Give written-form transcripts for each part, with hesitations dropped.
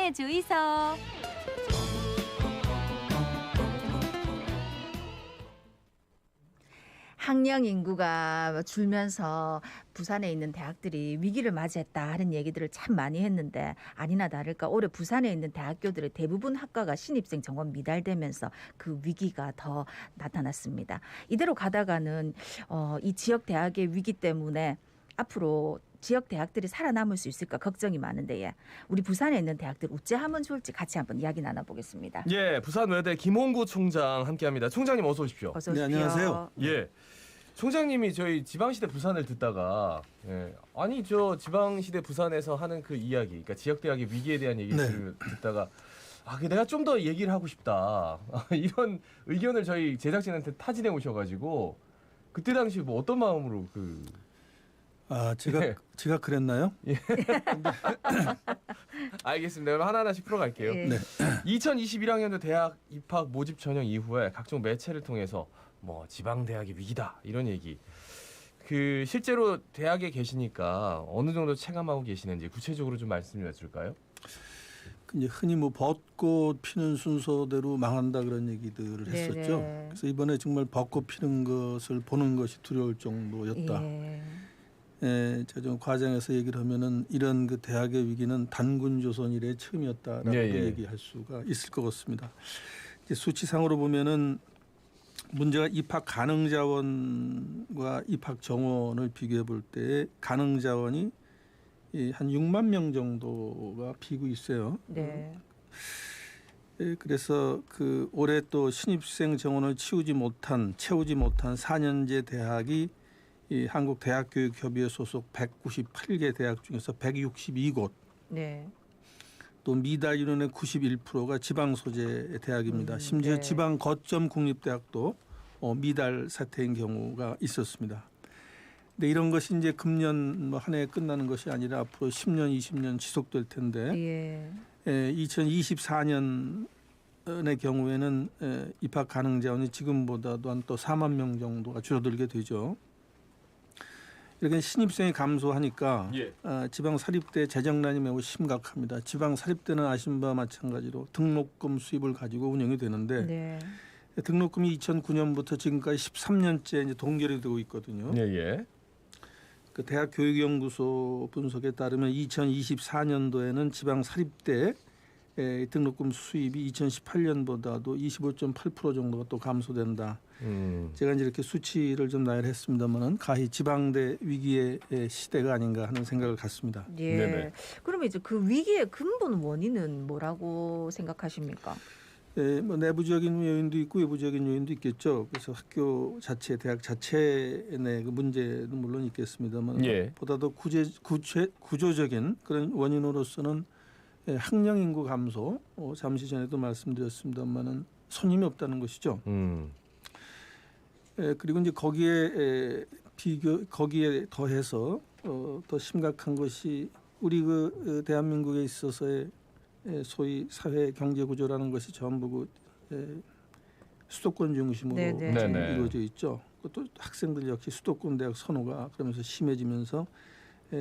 김의 주의석. 학령 인구가 줄면서 부산에 있는 대학들이 위기를 맞이했다 하는 얘기들을 참 많이 했는데 아니나 다를까 올해 부산에 있는 대학교들의 대부분 학과가 신입생 정원 미달되면서 그 위기가 더 나타났습니다. 이대로 가다가는 이 지역 대학의 위기 때문에 앞으로 지역 대학들이 살아남을 수 있을까 걱정이 많은데 우리 부산에 있는 대학들 어찌하면 좋을지 같이 한번 이야기 나눠보겠습니다. 예, 부산외대 김홍구 총장 함께합니다. 총장님 어서 오십시오. 어서 오십시오. 네, 안녕하세요. 예, 총장님이 저희 지방시대 부산을 듣다가 아니 저 지방시대 부산에서 하는 그 이야기, 그러니까 지역 대학의 위기에 대한 얘기를 듣다가 내가 좀 더 얘기를 하고 싶다 이런 의견을 저희 제작진한테 타진해 오셔가지고 그때 당시 뭐 어떤 마음으로 제가 그랬나요? 알겠습니다. 그럼 하나하나씩 풀어갈게요. 예. 네. 2021학년도 대학 입학 모집 전형 이후에 각종 매체를 통해서 뭐 지방 대학의 위기다 이런 얘기. 그 실제로 대학에 계시니까 어느 정도 체감하고 계시는지 구체적으로 좀 말씀 좀 해줄까요? 이제 흔히 뭐 벚꽃 피는 순서대로 망한다 그런 얘기들을 네네. 했었죠. 그래서 이번에 정말 벚꽃 피는 것을 보는 것이 두려울 정도였다. 제가 좀 과장해서 얘기를 하면은 이런 그 대학의 위기는 단군 조선 이래 처음이었다라고 얘기할 수가 있을 것 같습니다. 이제 수치상으로 보면은 문제가 입학 가능 자원과 입학 정원을 비교해 볼 때 가능 자원이 한 6만 명 정도가 비고 있어요. 네. 그래서 그 올해 또 신입생 정원을 채우지 못한 4년제 대학이 이 한국대학교육협의회 소속 198개 대학 중에서 162곳. 네. 또 미달 인원의 91%가 지방 소재 대학입니다. 심지어 네. 지방 거점 국립대학도 미달 사태인 경우가 있었습니다. 근데 이런 것이 이제 금년 뭐 한 해 끝나는 것이 아니라 앞으로 10년, 20년 지속될 텐데 2024년의 경우에는 입학 가능 자원이 지금보다도 한 또 4만 명 정도가 줄어들게 되죠. 이렇게 신입생이 감소하니까 지방 사립대 재정난이 매우 심각합니다. 지방 사립대는 아신 바와 마찬가지로 등록금 수입을 가지고 운영이 되는데 네. 등록금이 2009년부터 지금까지 13년째 이제 동결이 되고 있거든요. 그 대학교육연구소 분석에 따르면 2024년도에는 지방 사립대 등록금 수입이 2018년보다도 25.8% 정도가 또 감소된다. 제가 이제 이렇게 수치를 좀 나열했습니다만은 가히 지방대 위기의 시대가 아닌가 하는 생각을 갖습니다. 예. 네네. 그러면 이제 그 위기의 근본 원인은 뭐라고 생각하십니까? 뭐 내부적인 요인도 있고 외부적인 요인도 있겠죠. 그래서 학교 자체, 대학 자체 내 그 문제는 물론 있겠습니다만 보다도 구조적인 그런 원인으로서는 학령 인구 감소, 잠시 전에도 말씀드렸습니다만은 손님이 없다는 것이죠. 그리고 이제 거기에 더해서 더 심각한 것이 우리 그 대한민국에 있어서의 소위 사회 경제 구조라는 것이 전부 수도권 중심으로 이루어져 있죠. 또 학생들 역시 수도권 대학 선호가 그러면서 심해지면서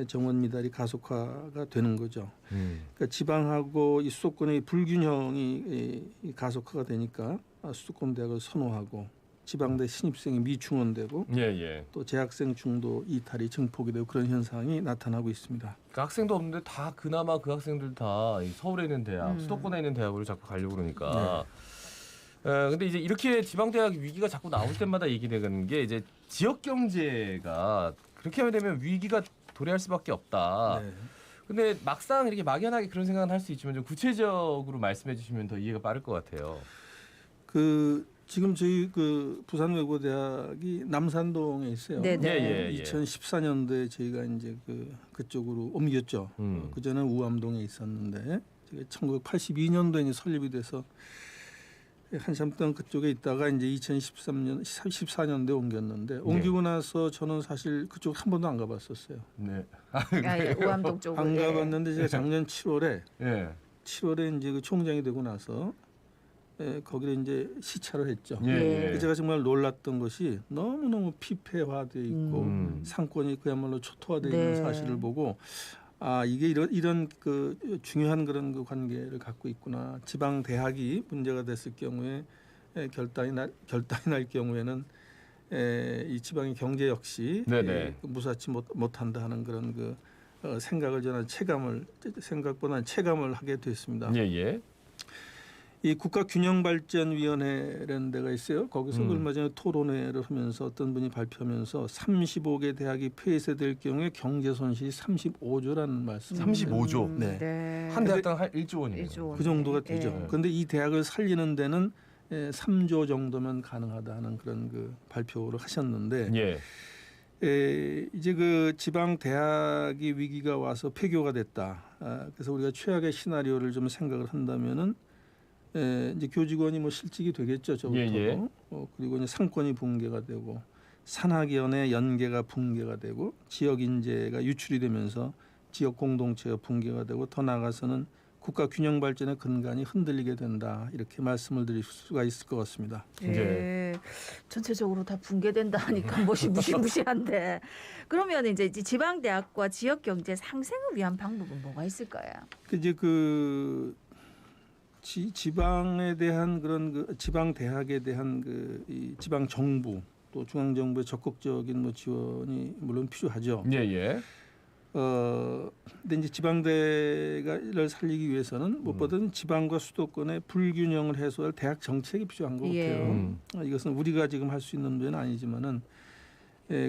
정원 미달이 가속화가 되는 거죠. 그러니까 지방하고 이 수도권의 불균형이 가속화가 되니까 수도권 대학을 선호하고 지방대 신입생이 미충원되고 또 재학생 중도 이탈이 증폭이 되고 그런 현상이 나타나고 있습니다. 그러니까 학생도 없는데 다 그나마 그 학생들 다 서울에 있는 대학, 수도권에 있는 대학으로 자꾸 가려고 그러니까. 근데 이제 이렇게 지방 대학 위기가 자꾸 나올 때마다 얘기되는 게 이제 지역 경제가 그렇게 되면 위기가 도래할 수밖에 없다. 근데 막상 이렇게 막연하게 그런 생각은 할 수 있지만 좀 구체적으로 말씀해 주시면 더 이해가 빠를 것 같아요. 지금 저희 그 부산외고대학이 남산동에 있어요. 2014년도에 저희가 이제 그쪽으로 옮겼죠. 그 전에 우암동에 있었는데 1982년도에 설립이 돼서 한참 동안 그쪽에 있다가 이제 14년도에 옮겼는데 옮기고 나서 저는 사실 그쪽 한 번도 안 가봤었어요. 우암동 쪽으로 안 가봤는데 제가 작년 7월에 이제 그 총장이 되고 나서 거기를 이제 시찰을 했죠. 제가 정말 놀랐던 것이 너무너무 피폐화되어 있고 상권이 그야말로 초토화되어 있는 사실을 보고 이게 이런 그 중요한 그런 그 관계를 갖고 있구나. 지방 대학이 문제가 됐을 경우에 결단이 날 경우에는 이 지방의 경제 역시 네네. 무사치 못한다 하는 그런 그 생각을 저는 생각보다는 체감을 하게 됐습니다. 예. 이 국가균형발전위원회라는 데가 있어요. 거기서 얼마 전에 토론회를 하면서 어떤 분이 발표하면서 35개 대학이 폐쇄될 경우에 경제 손실이 35조라는 말씀. 35조. 네. 한 대학당 한 1조 원이에요. 1조 원. 그 정도가 되죠. 네. 그런데 이 대학을 살리는 데는 3조 정도면 가능하다 하는 그런 그 발표를 하셨는데 예. 이제 그 지방 대학이 위기가 와서 폐교가 됐다. 그래서 우리가 최악의 시나리오를 좀 생각을 한다면은 이제 교직원이 뭐 실직이 되겠죠, 저부터. 예. 그리고 이제 상권이 붕괴가 되고 산학연의 연계가 붕괴가 되고 지역 인재가 유출이 되면서 지역 공동체가 붕괴가 되고 더 나아가서는 국가 균형 발전의 근간이 흔들리게 된다. 이렇게 말씀을 드릴 수가 있을 것 같습니다. 예. 전체적으로 다 붕괴된다 하니까 뭐시 무시한데 그러면 이제 지방 대학과 지역 경제 상생을 위한 방법은 뭐가 있을까요? 이제 그 지방에 대한 그런 그 지방 대학에 대한 이 지방 정부 또 중앙 정부의 적극적인 뭐 지원이 물론 필요하죠. 예. 근데 이제 지방대를 살리기 위해서는 무엇보다는 지방과 수도권의 불균형을 해소할 대학 정책이 필요한 것 같아요. 이것은 우리가 지금 할 수 있는 문제는 아니지만은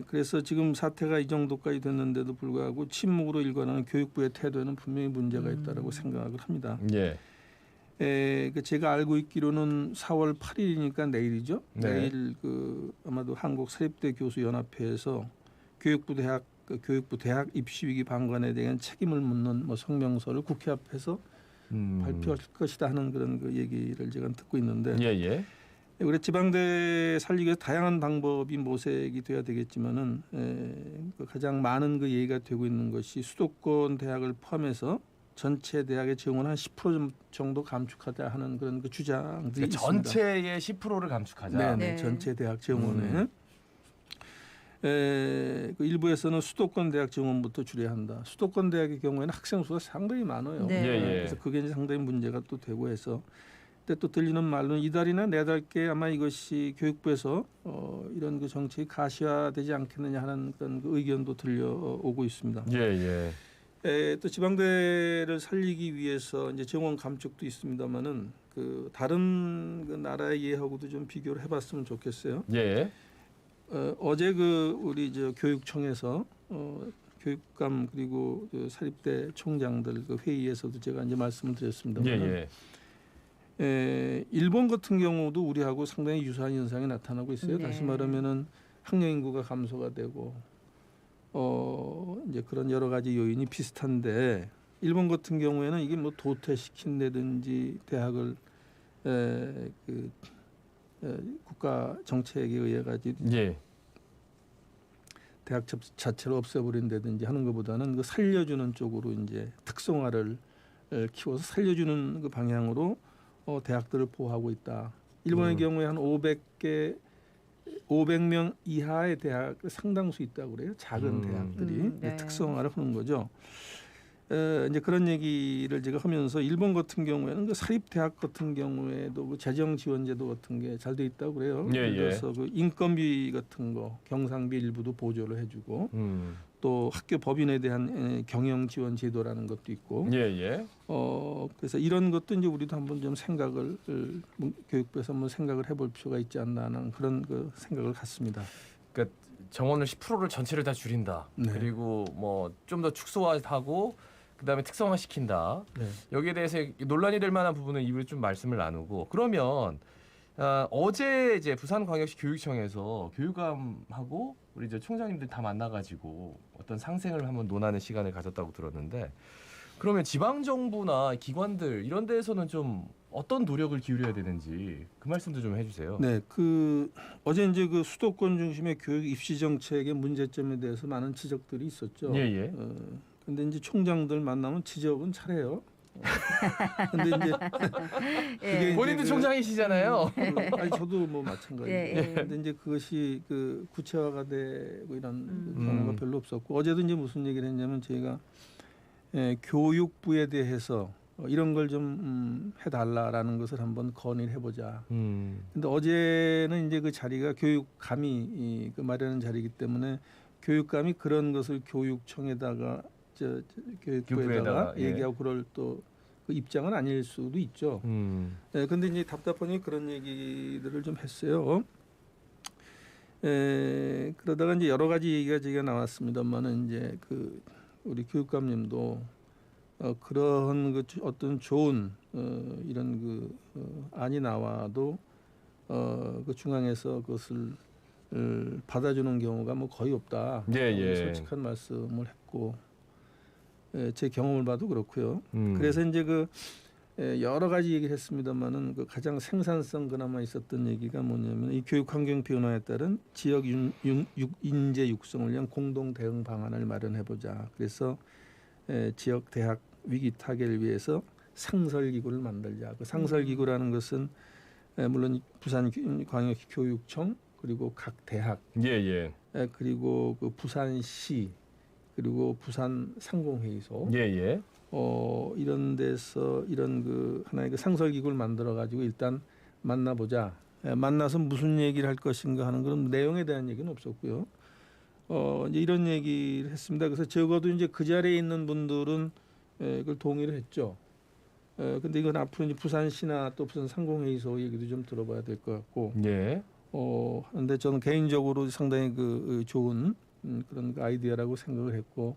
그래서 지금 사태가 이 정도까지 됐는데도 불구하고 침묵으로 일관하는 교육부의 태도에는 분명히 문제가 있다라고 생각을 합니다. 예. 제가 알고 있기로는 4월 8일이니까 내일이죠. 네. 내일 아마도 한국 사립대 교수 연합회에서 교육부 대학 입시 위기 방관에 대한 책임을 묻는 뭐 성명서를 국회 앞에서 발표할 것이다 하는 그런 그 얘기를 제가 듣고 있는데. 예. 우리 지방대 살리기 위해서 다양한 방법이 모색이 돼야 되겠지만은 가장 많은 그 얘기가 되고 있는 것이 수도권 대학을 포함해서 전체 대학의 지원을 한 10% 정도 감축하자 하는 그런 그 주장들이 있습니다. 전체의 10%를 감축하자. 네. 전체 대학 지원에 그 일부에서는 수도권 대학 지원부터 줄여야 한다. 수도권 대학의 경우에는 학생 수가 상당히 많아요. 네. 예. 그래서 그게 이제 상당히 문제가 또 되고 해서. 근데 또 들리는 말로는 이달이나 내달께 아마 이것이 교육부에서 이런 그 정책이 가시화되지 않겠느냐 하는 그런 그 의견도 들려오고 있습니다. 예. 또 지방대를 살리기 위해서 이제 정원 감축도 있습니다만은 그 다른 그 나라의 예하고도 좀 비교를 해봤으면 좋겠어요. 예. 어제 그 우리 교육청에서 교육감 그리고 그 사립대 총장들 그 회의에서도 제가 이제 말씀을 드렸습니다만, 일본 같은 경우도 우리하고 상당히 유사한 현상이 나타나고 있어요. 네. 다시 말하면은 학령 인구가 감소가 되고. 이제 그런 여러 가지 요인이 비슷한데 일본 같은 경우에는 이게 뭐 도태시킨다든지 대학을 국가 정책에 의해 가지고 대학 자체를 없애버린다든지 하는 것보다는 그 살려주는 쪽으로 이제 특성화를 키워서 살려주는 그 방향으로 대학들을 보호하고 있다. 일본의 경우에 한 500명 이하의 대학 상당수 있다고 그래요. 작은 대학들이 네. 특성화를 하는 거죠. 이제 그런 얘기를 제가 하면서 일본 같은 경우에는 그 사립 대학 같은 경우에도 그 재정 지원 제도 같은 게 잘 돼 있다고 그래요. 그래서 그 인건비 같은 거 경상비 일부도 보조를 해주고 또 학교 법인에 대한 경영 지원 제도라는 것도 있고. 그래서 이런 것도 이제 우리도 한번 좀 생각을 교육부에서 한번 생각을 해볼 필요가 있지 않나 하는 그런 그 생각을 갖습니다. 그러니까 정원을 10%를 전체를 다 줄인다. 네. 그리고 뭐 좀 더 축소화하고 그다음에 특성화시킨다. 네. 여기에 대해서 논란이 될 만한 부분은 이후에 좀 말씀을 나누고 그러면 어제 이제 부산광역시 교육청에서 교육감하고 우리 이제 총장님들 다 만나가지고 어떤 상생을 한번 논하는 시간을 가졌다고 들었는데 그러면 지방 정부나 기관들 이런 데에서는 좀 어떤 노력을 기울여야 되는지 그 말씀도 좀 해주세요. 네, 어제 이제 그 수도권 중심의 교육 입시 정책의 문제점에 대해서 많은 지적들이 있었죠. 근데 이제 총장들 만나면 지적은 잘해요. 근데 이제 그게 본인도 총장이시잖아요. 아니 저도 뭐 마찬가지고. 근데 이제 그것이 그 구체화가 되고 이런 경우가 별로 없었고 어제도 이제 무슨 얘기를 했냐면 저희가 교육부에 대해서 이런 걸 좀 해달라라는 것을 한번 건의를 해보자. 근데 어제는 이제 그 자리가 교육감이 그 마련한 자리이기 때문에 교육감이 그런 것을 교육청에다가 교육부에다가 예. 얘기하고 그럴 또 그 입장은 아닐 수도 있죠. 근데 이제 답답하니 그런 얘기들을 좀 했어요. 그러다가 이제 여러 가지 얘기가 제가 나왔습니다만은 이제 그 우리 교육감님도 그런 그 어떤 좋은 이런 그 안이 나와도 그 중앙에서 그것을 받아주는 경우가 뭐 거의 없다. 예. 솔직한 말씀을 했고 제 경험을 봐도 그렇고요. 음. 그래서 이제 그 여러 가지 얘기를 했습니다만은 그 가장 생산성 그나마 있었던 얘기가 뭐냐면 이 교육 환경 변화에 따른 지역 인재 육성을 위한 공동 대응 방안을 마련해 보자. 그래서 지역 대학 위기 타개를 위해서 상설 기구를 만들자. 그 상설 기구라는 것은 물론 부산광역시 교육청 그리고 각 대학 예. 그리고 그 부산시 그리고 부산 상공회의소 예. 이런 데서 이런 그 하나의 그 상설 기구를 만들어 가지고 일단 만나보자. 만나서 무슨 얘기를 할 것인가 하는 그런 내용에 대한 얘기는 없었고요. 이제 이런 얘기를 했습니다. 그래서 적어도 이제 그 자리에 있는 분들은 그걸 동의를 했죠. 근데 이건 앞으로 이제 부산시나 또 부산 상공회의소 얘기도 좀 들어봐야 될 것 같고. 예. 근데 저는 개인적으로 상당히 그 좋은 그런 그 아이디어라고 생각을 했고,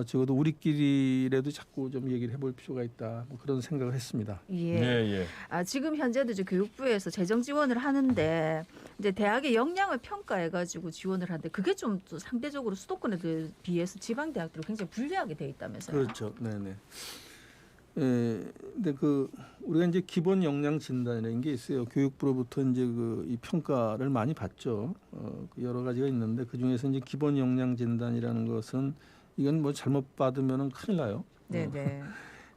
적어도 우리끼리라도 자꾸 좀 얘기를 해볼 필요가 있다. 뭐 그런 생각을 했습니다. 예. 지금 현재도 이제 교육부에서 재정 지원을 하는데 이제 대학의 역량을 평가해가지고 지원을 하는데 그게 좀 또 상대적으로 수도권에 비해서 지방 대학들은 굉장히 불리하게 돼 있다면서요. 그렇죠. 네네. 근데 그 우리가 이제 기본 역량 진단이라는 게 있어요. 교육부로부터 이제 그 이 평가를 많이 받죠. 그 여러 가지가 있는데 그 중에서 이제 기본 역량 진단이라는 것은 이건 뭐 잘못 받으면은 큰일 나요. 네네.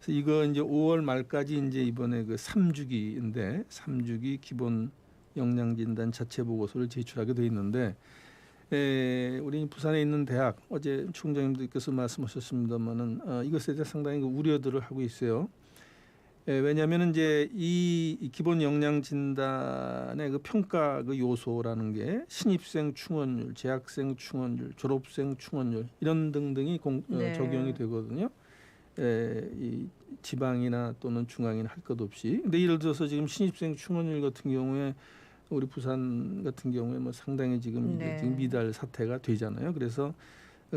그래서 이거 이제 5월 말까지 이제 이번에 그 3주기인데 3주기 기본 역량 진단 자체 보고서를 제출하게 돼 있는데. 우리 부산에 있는 대학 어제 총장님들께서 말씀하셨습니다만은 이것에 대해 상당히 그 우려들을 하고 있어요. 왜냐하면 이제 이 기본 역량 진단의 그 평가 그 요소라는 게 신입생 충원율, 재학생 충원율, 졸업생 충원율 이런 등등이 적용이 되거든요. 이 지방이나 또는 중앙이나 할 것 없이. 근데 예를 들어서 지금 신입생 충원율 같은 경우에 우리 부산 같은 경우에 뭐 상당히 지금 미달 사태가 되잖아요. 그래서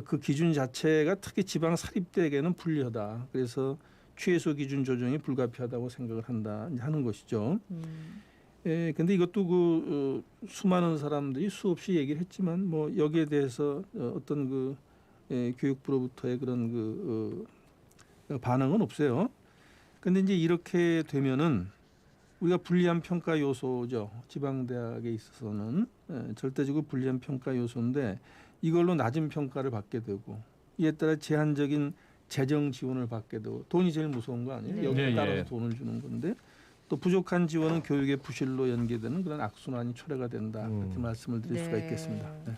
그 기준 자체가 특히 지방 사립대에게는 불리하다. 그래서 최소 기준 조정이 불가피하다고 생각을 한다 하는 것이죠. 근데 이것도 그 수많은 사람들이 수없이 얘기를 했지만 뭐 여기에 대해서 어떤 그 교육부로부터의 그런 그 반응은 없어요. 근데 이제 이렇게 되면은 우리가 불리한 평가 요소죠. 지방 대학에 있어서는 절대적으로 불리한 평가 요소인데 이걸로 낮은 평가를 받게 되고 이에 따라 제한적인 재정 지원을 받게 되고 돈이 제일 무서운 거 아니에요? 여기에 따라서 돈을 주는 건데 또 부족한 지원은 교육의 부실로 연계되는 그런 악순환이 초래가 된다. 이렇게 말씀을 드릴 수가 있겠습니다. 네.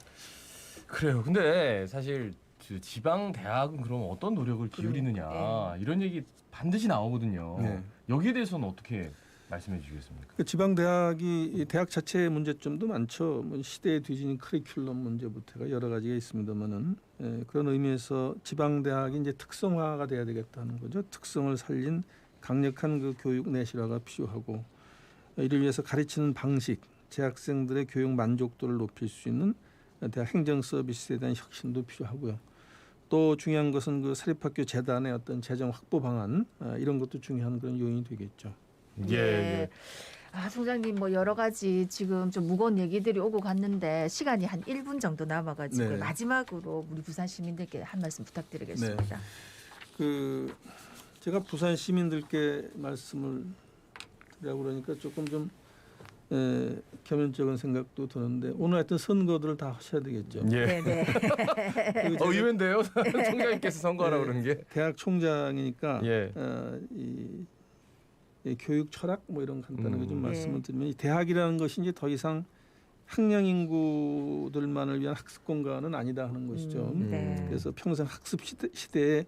그래요. 근데 사실 지방 대학은 그럼 어떤 노력을 기울이느냐 이런 얘기 반드시 나오거든요. 여기에 대해서는 어떻게 말씀해 주시겠습니까? 그 지방 대학이 대학 자체의 문제점도 많죠. 뭐 시대에 뒤지는 커리큘럼 문제부터가 여러 가지가 있습니다만은 그런 의미에서 지방 대학이 이제 특성화가 돼야 되겠다는 거죠. 특성을 살린 강력한 그 교육 내실화가 필요하고 이를 위해서 가르치는 방식, 재학생들의 교육 만족도를 높일 수 있는 대학 행정 서비스에 대한 혁신도 필요하고요. 또 중요한 것은 그 사립학교 재단의 어떤 재정 확보 방안 이런 것도 중요한 그런 요인이 되겠죠. 예. 총장님 뭐 여러 가지 지금 좀 무거운 얘기들이 오고 갔는데 시간이 한 1분 정도 남아가지고 마지막으로 우리 부산 시민들께 한 말씀 부탁드리겠습니다. 그 제가 부산 시민들께 말씀을 드리라고 그러니까 조금 좀 겸연쩍은 생각도 드는데 오늘 하여튼 선거들을 다 하셔야 되겠죠. 네네. 의외인데요. 총장님께서 선거하라고 그러는 게. 대학 총장이니까 이 교육 철학 뭐 이런 간단하게 좀 말씀을 드리면 이 대학이라는 것이 이제 더 이상 학령 인구들만을 위한 학습 공간은 아니다 하는 것이죠. 그래서 평생 학습 시대에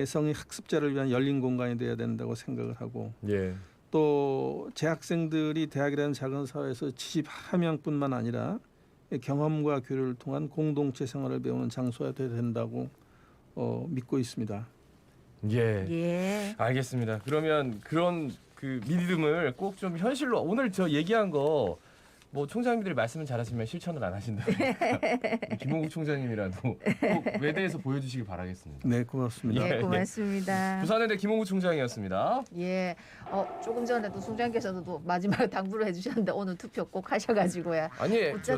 성인 학습자를 위한 열린 공간이 돼야 된다고 생각을 하고 예. 또 재학생들이 대학이라는 작은 사회에서 지식함양뿐만 아니라 경험과 교류를 통한 공동체 생활을 배우는 장소가 돼야 된다고 믿고 있습니다. 예. 예. 알겠습니다. 그러면 그런 그 믿음을 꼭 좀 현실로 오늘 저 얘기한 거 뭐 총장님들이 말씀은 잘하시면 실천을 안 하신다. 김홍국 총장님이라도 꼭 외대에서 보여주시기 바라겠습니다. 네, 고맙습니다. 예, 고맙습니다. 부산의대 김홍국 총장이었습니다. 예. 조금 전에도 총장께서도 마지막에 당부를 해주셨는데 오늘 투표 꼭 하셔가지고요. 아니 어쩌지